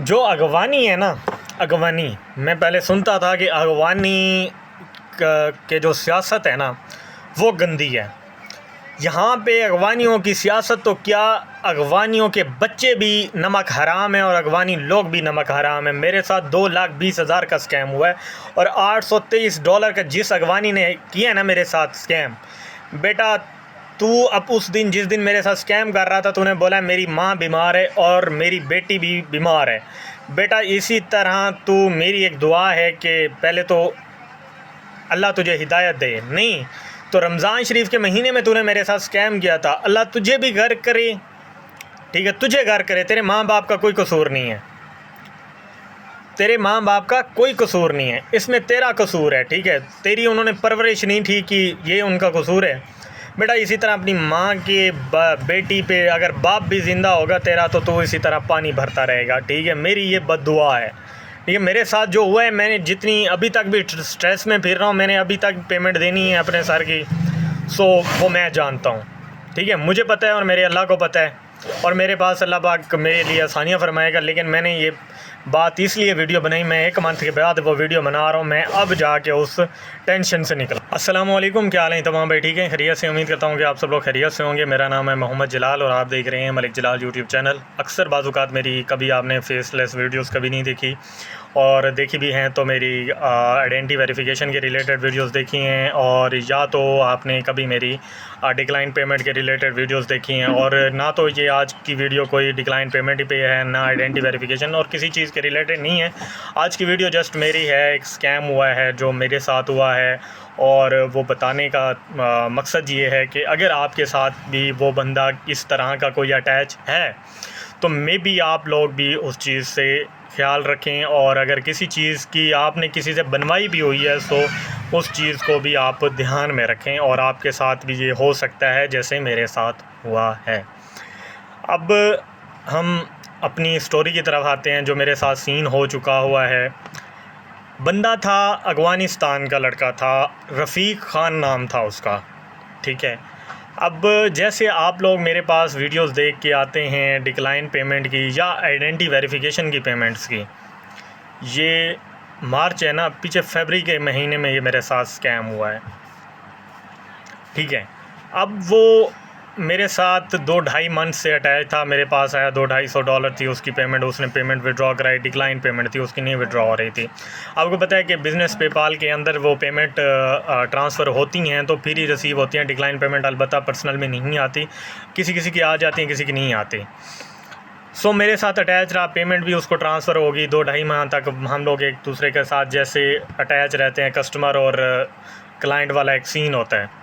जो अगवानी है ना, अगवानी मैं पहले सुनता था कि अगवानी के जो सियासत है ना वो गंदी है। यहाँ पे अगवानियों की सियासत तो क्या, अगवानियों के बच्चे भी नमक हराम है और अगवानी लोग भी नमक हराम है। मेरे साथ 2,20,000 का स्कैम हुआ है और $823 का जिस अगवानी ने किया ना मेरे साथ स्कैम, बेटा तू अब उस दिन जिस दिन मेरे साथ स्कैम कर रहा था तूने बोला मेरी माँ बीमार है और मेरी बेटी भी बीमार है। बेटा इसी तरह तू, मेरी एक दुआ है कि पहले तो अल्लाह तुझे हिदायत दे, नहीं तो रमज़ान शरीफ के महीने में तूने मेरे साथ स्कैम किया था, अल्लाह तुझे भी घर करे, ठीक है, तुझे घर करे। तेरे माँ बाप का कोई कसूर नहीं है, तेरे माँ बाप का कोई कसूर नहीं है, इसमें तेरा कसूर है, ठीक है। तेरी उन्होंने परवरिश नहीं ठीक की, ये उनका कसूर है। बेटा इसी तरह अपनी माँ के बेटी पे अगर बाप भी ज़िंदा होगा तेरा तो तू इसी तरह पानी भरता रहेगा, ठीक है। मेरी ये बद्दुआ है, ठीक है। मेरे साथ जो हुआ है, मैंने जितनी अभी तक भी स्ट्रेस में फिर रहा हूँ, मैंने अभी तक पेमेंट देनी है अपने सर की, सो वो मैं जानता हूँ, ठीक है। मुझे पता है और मेरे अल्लाह को पता है और मेरे पास अल्लाह पाक मेरे लिए आसानियाँ फरमाएगा। लेकिन मैंने ये बात इसलिए वीडियो बनाई, मैं 1 मंथ के बाद वो वीडियो बना रहा हूँ, मैं अब जाके उस टेंशन से निकला। अस्सलाम वालेकुम, क्या हाल है तमाम भाई, ठीक है, खैरियत से। उम्मीद करता हूँ कि आप सब लोग खैरियत से होंगे। मेरा नाम है मोहम्मद जलाल और आप देख रहे हैं मलिक जलाल यूट्यूब चैनल। अक्सर बाज़ात मेरी कभी आपने फेसलेस वीडियोस कभी नहीं देखी, और देखी भी हैं तो मेरी आइडेंटिटी वेरिफिकेशन के रिलेटेड वीडियोस देखी हैं, और या तो आपने कभी मेरी डिक्लाइन पेमेंट के रिलेटेड वीडियोस देखी हैं। और ना तो ये आज की वीडियो कोई डिक्लाइन पेमेंट ही पे है, ना आइडेंटिटी वेरिफिकेशन और किसी चीज़ के रिलेटेड नहीं है। आज की वीडियो जस्ट मेरी है, एक स्कैम हुआ है जो मेरे साथ हुआ है, और वो बताने का मकसद ये है कि अगर आपके साथ भी वो बंदा इस तरह का कोई अटैच है तो मे बी आप लोग भी उस चीज़ से ख्याल रखें, और अगर किसी चीज़ की आपने किसी से बनवाई भी हुई है तो उस चीज़ को भी आप ध्यान में रखें, और आपके साथ भी ये हो सकता है जैसे मेरे साथ हुआ है। अब हम अपनी स्टोरी की तरफ आते हैं, जो मेरे साथ सीन हो चुका हुआ है। बंदा था, अफ़गानिस्तान का लड़का था, रफ़ीक ख़ान नाम था उसका, ठीक है। अब जैसे आप लोग मेरे पास वीडियोस देख के आते हैं डिक्लाइन पेमेंट की या आइडेंटिटी वेरिफिकेशन की पेमेंट्स की, ये मार्च है ना, पीछे फरवरी के महीने में ये मेरे साथ स्कैम हुआ है, ठीक है। अब वो मेरे साथ 2-2.5 मंथ से अटैच था, मेरे पास आया, $200-250 थी उसकी पेमेंट, उसने पेमेंट विड्रॉ कराई, डिक्लाइन पेमेंट थी उसकी, नहीं विड्रॉ हो रही थी। आपको पता है कि बिज़नेस पेपाल के अंदर वो पेमेंट ट्रांसफ़र होती हैं तो फिर ही रिसीव होती हैं, डिक्लाइन पेमेंट अलबत्ता पर्सनल में नहीं आती, किसी किसी की आ जाती हैं, किसी की नहीं आती। सो मेरे साथ अटैच रहा, पेमेंट भी उसको ट्रांसफ़र होगी। 2-2.5 माह तक हम लोग एक दूसरे के साथ जैसे अटैच रहते हैं, कस्टमर और क्लाइंट वाला एक सीन होता है।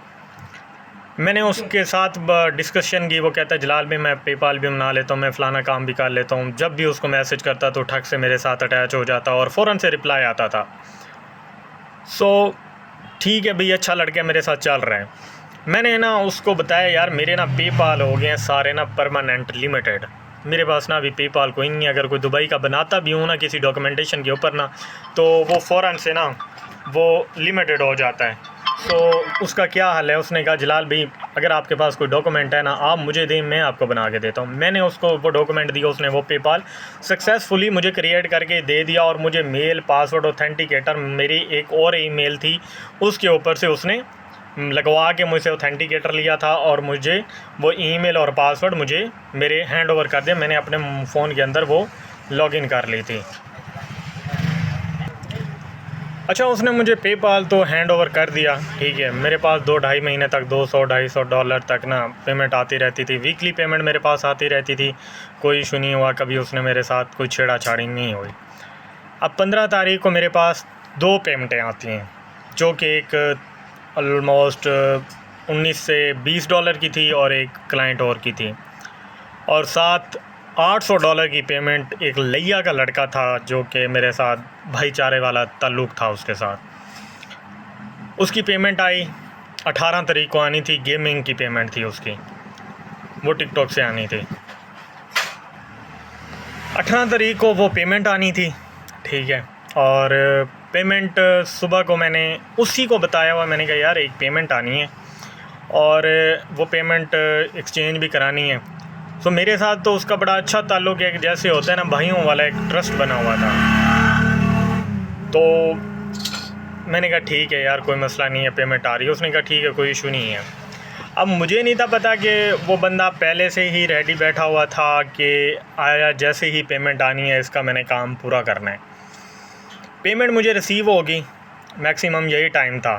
मैंने उसके साथ डिस्कशन की, वो कहता है जलाल भी मैं पेपाल भी बना लेता हूँ, मैं फ़लाना काम भी कर लेता हूँ। जब भी उसको मैसेज करता तो ठग से मेरे साथ अटैच हो जाता और फ़ौरन से रिप्लाई आता था। सो ठीक है भाई, अच्छा लड़का मेरे साथ चल रहा है। मैंने ना उसको बताया यार मेरे ना पेपाल हो गए हैं सारे ना परमानेंट लिमिटेड, मेरे पास ना अभी पेपाल कोई नहीं है। अगर कोई दुबई का बनाता भी हूँ ना किसी डॉक्यूमेंटेशन के ऊपर ना, तो वो फ़ौरन से ना वो लिमिटेड हो जाता है। तो उसका क्या हल है? उसने कहा जलाल भाई अगर आपके पास कोई डॉक्यूमेंट है ना आप मुझे दें, मैं आपको बना के देता हूँ। मैंने उसको वो डॉक्यूमेंट दिया, उसने वो पेपाल सक्सेसफुली मुझे क्रिएट करके दे दिया, और मुझे मेल पासवर्ड ऑथेंटिकेटर मेरी एक और ईमेल थी उसके ऊपर से उसने लगवा के मुझसे ऑथेंटिकेटर लिया था, और मुझे वो ईमेल और पासवर्ड मुझे मेरे हैंड ओवर कर दिया। मैंने अपने फ़ोन के अंदर वो लॉगिन कर ली थी। अच्छा, उसने मुझे पेपाल तो हैंड ओवर कर दिया, ठीक है। मेरे पास 2-2.5 महीने तक $200-250 तक ना पेमेंट आती रहती थी, वीकली पेमेंट मेरे पास आती रहती थी, कोई इशू नहीं हुआ, कभी उसने मेरे साथ कोई छेड़ाछाड़ी नहीं हुई। अब 15 तारीख को मेरे पास 2 पेमेंटें आती हैं, जो कि एक ऑलमोस्ट $19 से $20 की थी और एक क्लाइंट और की थी, और साथ $800 की पेमेंट एक लैया का लड़का था जो कि मेरे साथ भाईचारे वाला ताल्लुक़ था उसके साथ। उसकी पेमेंट आई 18 तारीख को आनी थी, गेमिंग की पेमेंट थी उसकी, वो टिकटॉक से आनी थी। 18 तारीख को वो पेमेंट आनी थी, ठीक है। और पेमेंट सुबह को मैंने उसी को बताया हुआ, मैंने कहा यार एक पेमेंट आनी है और वो पेमेंट एक्सचेंज भी करानी है। सो मेरे साथ तो उसका बड़ा अच्छा ताल्लुक़ है, जैसे होता है ना भाइयों वाला एक ट्रस्ट बना हुआ था। तो मैंने कहा ठीक है यार, कोई मसला नहीं है, पेमेंट आ रही है। उसने कहा ठीक है, कोई इशू नहीं है। अब मुझे नहीं था पता कि वो बंदा पहले से ही रेडी बैठा हुआ था कि आया जैसे ही पेमेंट आनी है इसका मैंने काम पूरा करना है। पेमेंट मुझे रिसीव होगी, मैक्सिमम यही टाइम था।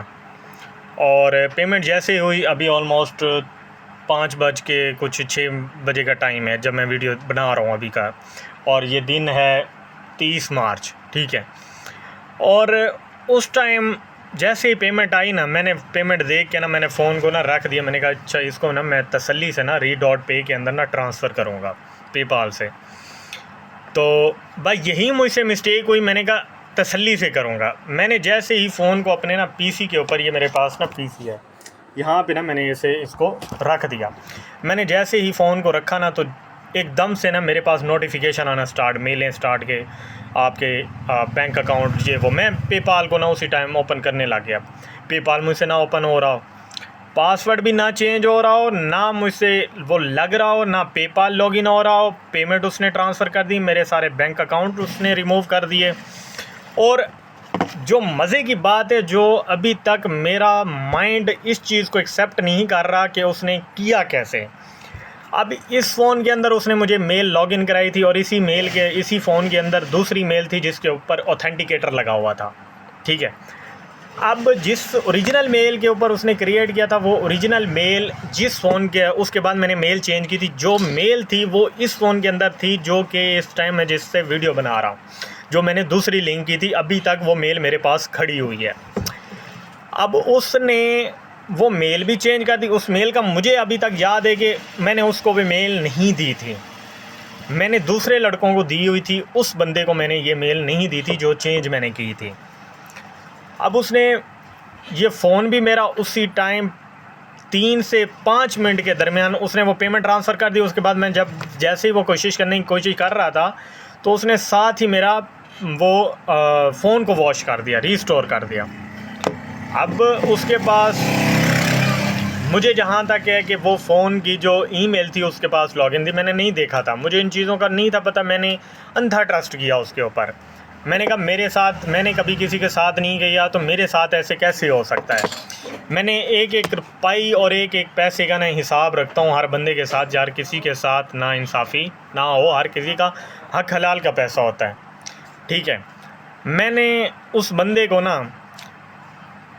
और पेमेंट जैसे हुई, अभी ऑलमोस्ट 5 बज के कुछ 6 बजे का टाइम है जब मैं वीडियो बना रहा हूँ अभी का, और ये दिन है 30 मार्च, ठीक है। और उस टाइम जैसे ही पेमेंट आई ना, मैंने पेमेंट देख के ना मैंने फ़ोन को ना रख दिया। मैंने कहा अच्छा इसको ना मैं तसल्ली से ना री.पे के अंदर ना ट्रांसफ़र करूँगा पेपाल से। तो भाई यही मुझसे मिस्टेक हुई, मैंने कहा तसल्ली से करूँगा। मैंने जैसे ही फ़ोन को अपने ना पीसी के ऊपर, ये मेरे पास ना पीसी है, यहाँ पे ना मैंने इसको रख दिया। मैंने जैसे ही फ़ोन को रखा ना तो एकदम से ना मेरे पास नोटिफिकेशन आना स्टार्ट, मेलें स्टार्ट के आपके बैंक अकाउंट ये वो। मैं पेपाल को ना उसी टाइम ओपन करने लग गया। पेपाल मुझसे ना ओपन हो रहा हो, पासवर्ड भी ना चेंज हो रहा हो, ना मुझसे वो लग रहा हो, ना पेपाल लॉगिन हो रहा हो। पेमेंट उसने ट्रांसफ़र कर दी, मेरे सारे बैंक अकाउंट उसने रिमूव कर दिए। और जो मज़े की बात है, जो अभी तक मेरा माइंड इस चीज़ को एक्सेप्ट नहीं कर रहा कि उसने किया कैसे। अब इस फ़ोन के अंदर उसने मुझे मेल लॉगिन कराई थी, और इसी फ़ोन के अंदर दूसरी मेल थी जिसके ऊपर ऑथेंटिकेटर लगा हुआ था, ठीक है। अब जिस ओरिजिनल मेल के ऊपर उसने क्रिएट किया था, वो ओरिजिनल मेल जिस फ़ोन के, उसके बाद मैंने मेल चेंज की थी, जो मेल थी वो इस फ़ोन के अंदर थी, जो कि इस टाइम मैं जिससे वीडियो बना रहा हूँ, जो मैंने दूसरी लिंक की थी, अभी तक वो मेल मेरे पास खड़ी हुई है। अब उसने वो मेल भी चेंज कर दी। उस मेल का मुझे अभी तक याद है कि मैंने उसको भी मेल नहीं दी थी, मैंने दूसरे लड़कों को दी हुई थी। उस बंदे को मैंने ये मेल नहीं दी थी जो चेंज मैंने की थी। अब उसने ये फ़ोन भी मेरा उसी टाइम 3 से 5 मिनट के दरमियान उसने वो पेमेंट ट्रांसफ़र कर दी। उसके बाद मैं जैसे ही वो कोशिश करने की कोशिश कर रहा था, तो उसने साथ ही मेरा वो फ़ोन को वॉश कर दिया, रीस्टोर कर दिया। अब उसके पास मुझे जहाँ तक है कि वो फ़ोन की जो ईमेल थी उसके पास लॉगिन थी, मैंने नहीं देखा था, मुझे इन चीज़ों का नहीं था पता। मैंने अंधा ट्रस्ट किया उसके ऊपर। मैंने कहा मेरे साथ, मैंने कभी किसी के साथ नहीं किया, तो मेरे साथ ऐसे कैसे हो सकता है। मैंने एक एक रुपये और एक एक पैसे का ना हिसाब रखता हूँ हर बंदे के साथ। यार किसी के साथ ना इंसाफ़ी ना हो, हर किसी का हक हलाल का पैसा होता है, ठीक है। मैंने उस बंदे को ना,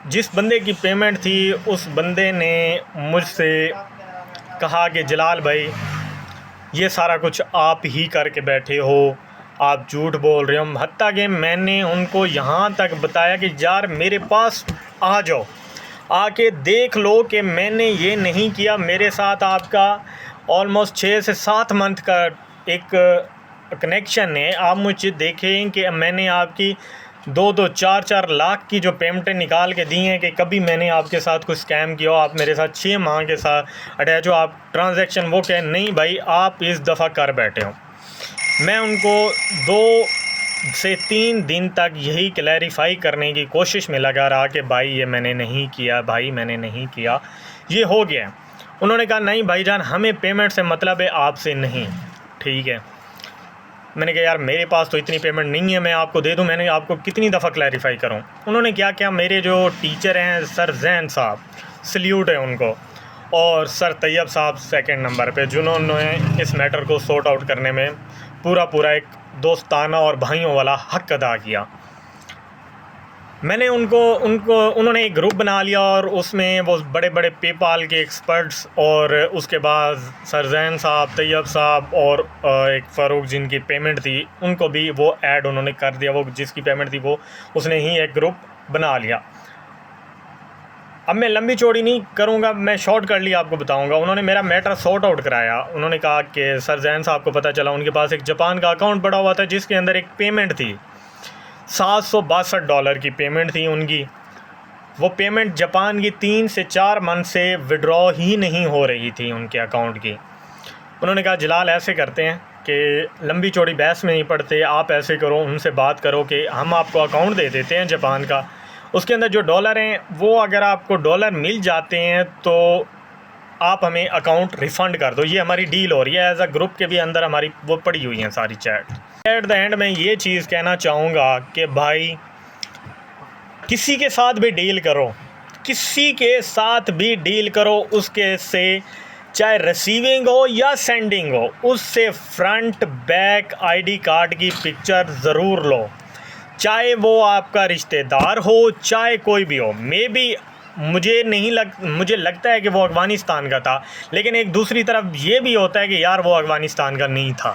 जिस बंदे की पेमेंट थी, उस बंदे ने मुझसे कहा कि जलाल भाई ये सारा कुछ आप ही करके बैठे हो, आप झूठ बोल रहे हो। हत्ता कि मैंने उनको यहाँ तक बताया कि यार मेरे पास आ जाओ, आके देख लो कि मैंने ये नहीं किया। मेरे साथ आपका ऑलमोस्ट 6 से 7 मंथ का एक कनेक्शन है। आप मुझे देखें कि मैंने आपकी 2-2, 4-4 लाख की जो पेमेंटें निकाल के दी हैं, कि कभी मैंने आपके साथ कुछ स्कैम किया हो, आप मेरे साथ 6 माह के साथ अटैच हो, आप ट्रांजैक्शन वो कहें नहीं भाई आप इस दफ़ा कर बैठे हो। मैं उनको 2 से 3 दिन तक यही क्लैरिफाई करने की कोशिश में लगा रहा कि भाई ये मैंने नहीं किया, भाई मैंने नहीं किया, ये हो गया। उन्होंने कहा नहीं भाईजान हमें पेमेंट से मतलब है, आपसे नहीं, ठीक है। मैंने कहा यार मेरे पास तो इतनी पेमेंट नहीं है, मैं आपको दे दूं, मैंने आपको कितनी दफ़ा क्लैरिफाई करूं। उन्होंने क्या किया, मेरे जो टीचर हैं सर जैन साहब, सल्यूट है उनको, और सर तैयब साहब सेकंड नंबर पे, जिन्होंने इस मैटर को सॉर्ट आउट करने में पूरा एक दोस्ताना और भाइयों वाला हक़ अदा किया। मैंने उन्होंने एक ग्रुप बना लिया, और उसमें वो बड़े बड़े पेपाल के एक्सपर्ट्स, और उसके बाद सर जैन साहब, तैयब साहब, और एक फ़ारूक जिनकी पेमेंट थी उनको भी वो ऐड उन्होंने कर दिया। वो जिसकी पेमेंट थी वो उसने ही एक ग्रुप बना लिया। अब मैं लंबी चौड़ी नहीं करूँगा, मैं शॉर्ट कर लिया आपको बताऊँगा। उन्होंने मेरा मैटर सॉर्ट आउट कराया। उन्होंने कहा कि सर जैन साहब को पता चला उनके पास एक जापान का अकाउंट पड़ा हुआ था जिसके अंदर एक पेमेंट थी, $762 की पेमेंट थी उनकी। वो पेमेंट जापान की 3 से 4 मंथ से विड्रॉ ही नहीं हो रही थी उनके अकाउंट की। उन्होंने कहा जलाल ऐसे करते हैं कि लंबी चौड़ी बहस में नहीं पड़ते, आप ऐसे करो, उनसे बात करो कि हम आपको अकाउंट दे देते हैं जापान का, उसके अंदर जो डॉलर हैं वो अगर आपको डॉलर मिल जाते हैं तो आप हमें अकाउंट रिफ़ंड कर दो। ये हमारी डील हो रही है, एज अ ग्रुप के भी अंदर हमारी वो पड़ी हुई हैं सारी चैट। एट द एंड मैं ये चीज़ कहना चाहूँगा कि भाई किसी के साथ भी डील करो, किसी के साथ भी डील करो, उसके से चाहे रिसीविंग हो या सेंडिंग हो, उससे फ्रंट बैक आईडी कार्ड की पिक्चर ज़रूर लो, चाहे वो आपका रिश्तेदार हो, चाहे कोई भी हो। मुझे लगता है कि वो अफ़गानिस्तान का था, लेकिन एक दूसरी तरफ ये भी होता है कि यार वो अफ़गानिस्तान का नहीं था।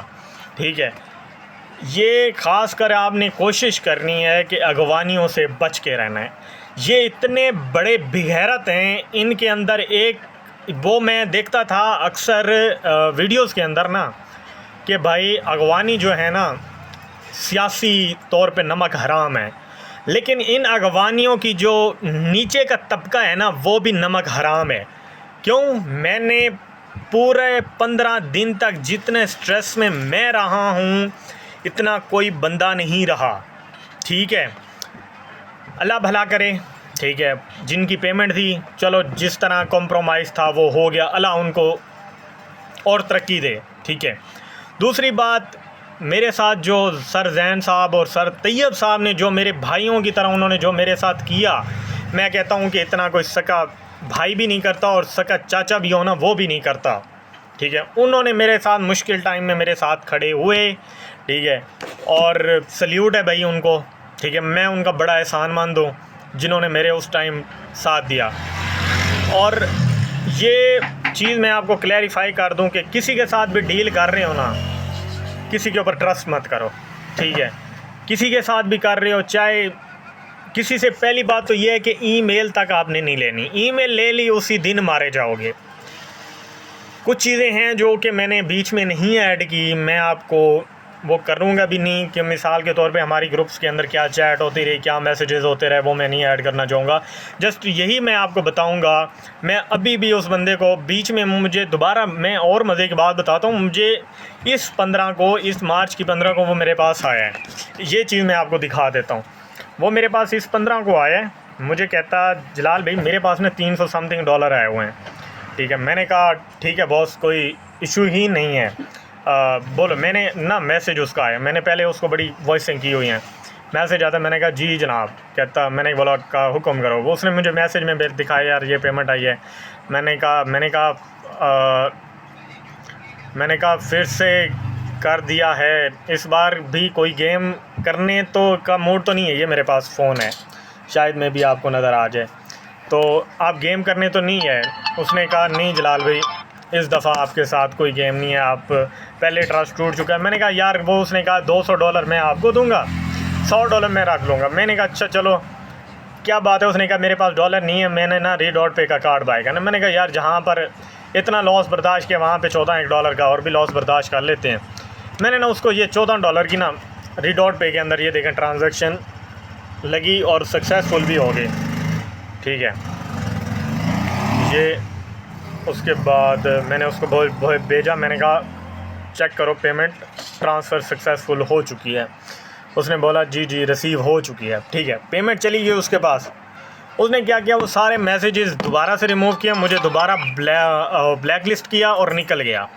ठीक है, ये ख़ास कर आपने कोशिश करनी है कि अगवानियों से बच के रहना है। ये इतने बड़े बेगैरत हैं, इनके अंदर एक वो मैं देखता था अक्सर वीडियोस के अंदर ना कि भाई अगवानी जो है ना सियासी तौर पे नमक हराम है, लेकिन इन अगवानियों की जो नीचे का तबका है ना वो भी नमक हराम है। क्यों? मैंने पूरे 15 दिन तक जितने स्ट्रेस में मैं रहा हूँ इतना कोई बंदा नहीं रहा। ठीक है, अल्लाह भला करे। ठीक है, जिनकी पेमेंट थी चलो जिस तरह कॉम्प्रोमाइज़ था वो हो गया, अल्लाह उनको और तरक्की दे। ठीक है, दूसरी बात, मेरे साथ जो सर जैन साहब और सर तैयब साहब ने जो मेरे भाइयों की तरह उन्होंने जो मेरे साथ किया, मैं कहता हूँ कि इतना कोई सका भाई भी नहीं करता और सका चाचा भी हो ना वो भी नहीं करता। ठीक है, उन्होंने मेरे साथ मुश्किल टाइम में मेरे साथ खड़े हुए। ठीक है, और सल्यूट है भाई उनको। ठीक है, मैं उनका बड़ा एहसानमंद हूँ जिन्होंने मेरे उस टाइम साथ दिया। और ये चीज़ मैं आपको क्लैरिफाई कर दूं कि किसी के साथ भी डील कर रहे हो ना, किसी के ऊपर ट्रस्ट मत करो। ठीक है, किसी के साथ भी कर रहे हो, चाहे किसी से, पहली बात तो ये है कि ईमेल तक आपने नहीं लेनी। ईमेल ले ली उसी दिन मारे जाओगे। कुछ चीज़ें हैं जो कि मैंने बीच में नहीं ऐड की, मैं आपको वो करूँगा भी नहीं कि मिसाल के तौर पे हमारी ग्रुप्स के अंदर क्या चैट होती रही, क्या मैसेजेस होते रहे, वो मैं नहीं ऐड करना चाहूँगा। जस्ट यही मैं आपको बताऊँगा। मैं अभी भी उस बंदे को बीच में मुझे दोबारा, मैं और मज़े की बात बताता हूँ, मुझे इस 15 को, इस मार्च की 15 को वो मेरे पास आया है। ये चीज़ मैं आपको दिखा देता हूँ। वो मेरे पास इस 15 को आया है, मुझे कहता जलाल भाई मेरे पास में $300 समथिंग आए हुए हैं। ठीक है, मैंने कहा ठीक है बॉस, कोई इशू ही नहीं है, बोलो। मैंने ना मैसेज उसका आया, मैंने पहले उसको बड़ी वॉइसिंग की हुई हैं, मैसेज आता, मैंने कहा जी जनाब। कहता, मैंने बोला का हुक्म करो। वो उसने मुझे मैसेज में दिखाया, यार ये पेमेंट आई है। मैंने कहा फिर से कर दिया है, इस बार भी कोई गेम करने तो का मूड तो नहीं है। ये मेरे पास फ़ोन है, शायद में भी आपको नज़र आ जाए, तो आप गेम करने तो नहीं है। उसने कहा नहीं जलाल भाई इस दफ़ा आपके साथ कोई गेम नहीं है, आप पहले ट्रस्ट टूट चुका है। मैंने कहा यार, वो उसने कहा $200 मैं आपको दूंगा, $100 मैं रख लूँगा। मैंने कहा अच्छा चलो क्या बात है। उसने कहा मेरे पास डॉलर नहीं है, मैंने ना $1 का कार्ड बाय करना। मैंने कहा यार जहाँ पर इतना लॉस बर्दाश्त किया वहाँ पे $14 का और भी लॉस बर्दाश्त कर लेते हैं। मैंने ना उसको ये $14 की ना $1 के अंदर ये देखें ट्रांजेक्शन लगी और सक्सेसफुल भी हो गई। ठीक है, ये उसके बाद मैंने उसको भेजा, मैंने कहा चेक करो पेमेंट ट्रांसफ़र सक्सेसफुल हो चुकी है। उसने बोला जी जी रिसीव हो चुकी है। ठीक है, पेमेंट चली गई उसके पास। उसने क्या किया, वो सारे मैसेजेस दोबारा से रिमूव किया, मुझे दोबारा ब्लैक लिस्ट किया और निकल गया।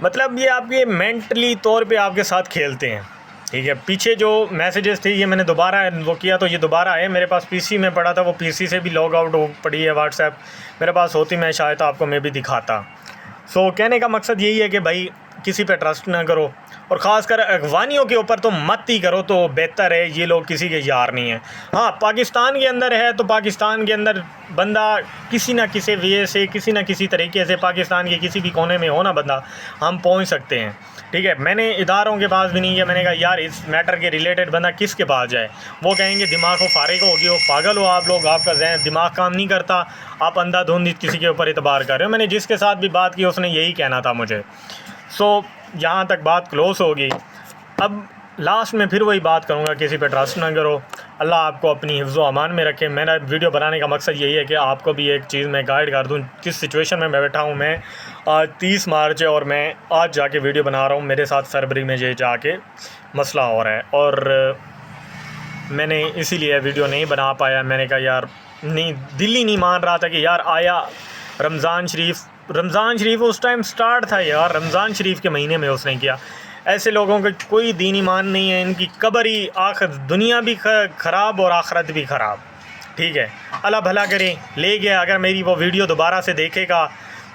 मतलब ये आपके मेंटली तौर पे आपके साथ खेलते हैं। ठीक है, पीछे जो मैसेजेस थे ये मैंने दोबारा वो किया तो ये दोबारा आए। मेरे पास पीसी में पड़ा था, वो पीसी से भी लॉग आउट पड़ी है। व्हाट्सएप मेरे पास होती मैं शायद आपको मैं भी दिखाता। सो कहने का मकसद यही है कि भाई किसी पे ट्रस्ट ना करो, और ख़ासकर अफ़गानियों के ऊपर तो मत ही करो, तो बेहतर है। ये लोग किसी के यार नहीं हैं। हाँ, पाकिस्तान के अंदर है तो पाकिस्तान के अंदर बंदा किसी ना किसी वे से, किसी ना किसी तरीके से पाकिस्तान के किसी भी कोने में हो ना बंदा, हम पहुंच सकते हैं। ठीक है, मैंने इदारों के पास भी नहीं किया। मैंने कहा यार इस मैटर के रिलेटेड बंदा किसके पास जाए, वो कहेंगे दिमाग को फारिग होगी, वो पागल हो आप लोग, आपका जहन दिमाग काम नहीं करता, आप अंधाधुंध किसी के ऊपर इतबार कर रहे हो। मैंने जिसके साथ भी बात की उसने यही कहना था मुझे। सो यहाँ तक बात क्लोज़ होगी। अब लास्ट में फिर वही बात करूँगा, किसी पे ट्रस्ट ना करो। अल्लाह आपको अपनी हिफ्ज़ व अमान में रखे। मेरा वीडियो बनाने का मकसद यही है कि आपको भी एक चीज़ मैं गाइड कर दूँ किस सिचुएशन में मैं बैठा हूँ। मैं आज 30 मार्च है और मैं आज जाके वीडियो बना रहा हूँ। मेरे साथ फरवरी में ये जाके मसला हो रहा है और मैंने इसीलिए वीडियो नहीं बना पाया। मैंने कहा यार नहीं, दिल ही नहीं मान रहा था कि यार आया रमज़ान शरीफ उस टाइम स्टार्ट था यार, रमज़ान शरीफ के महीने में उसने किया। ऐसे लोगों का कोई दीन ईमान नहीं है, इनकी कब्र ही आखिर दुनिया भी ख़राब और आखिरत भी ख़राब। ठीक है, अल्लाह भला करे। ले गया, अगर मेरी वो वीडियो दोबारा से देखेगा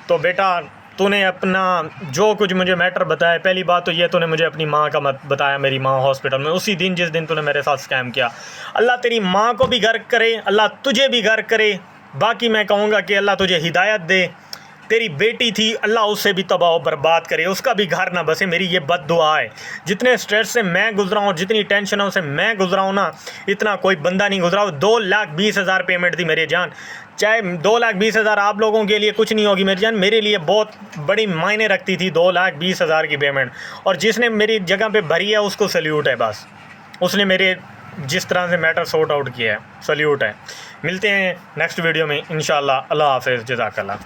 तो बेटा तूने अपना जो कुछ मुझे मैटर बताया, पहली बात तो ये तूने मुझे अपनी माँ का मत बताया, मेरी माँ हॉस्पिटल में उसी दिन जिस दिन तूने मेरे साथ स्कैम किया। अल्लाह तेरी माँ को भी गर्क करे, अल्लाह तुझे भी गर्क करे। बाकी मैं कहूँगा कि अल्लाह तुझे हिदायत दे। तेरी बेटी थी, अल्लाह उससे भी तबाह बर्बाद करे, उसका भी घर ना बसे, मेरी ये बद्दुआ है। जितने स्ट्रेस से मैं गुजरा हूँ, जितनी टेंशनों से मैं गुजरा हूँ ना, इतना कोई बंदा नहीं गुजरा। 2,20,000 पेमेंट थी मेरे जान। चाहे 2,20,000 आप लोगों के लिए कुछ नहीं होगी मेरी जान, मेरे लिए बहुत बड़ी मायने रखती थी 2,20,000 की पेमेंट। और जिसने मेरी जगह पे भरी है उसको सल्यूट है, बस उसने मेरे जिस तरह से मैटर सॉर्ट आउट किया है, सल्यूट है। मिलते हैं नेक्स्ट वीडियो में इंशाल्लाह। अल्लाह हाफ़िज़, जज़ाकल्लाह।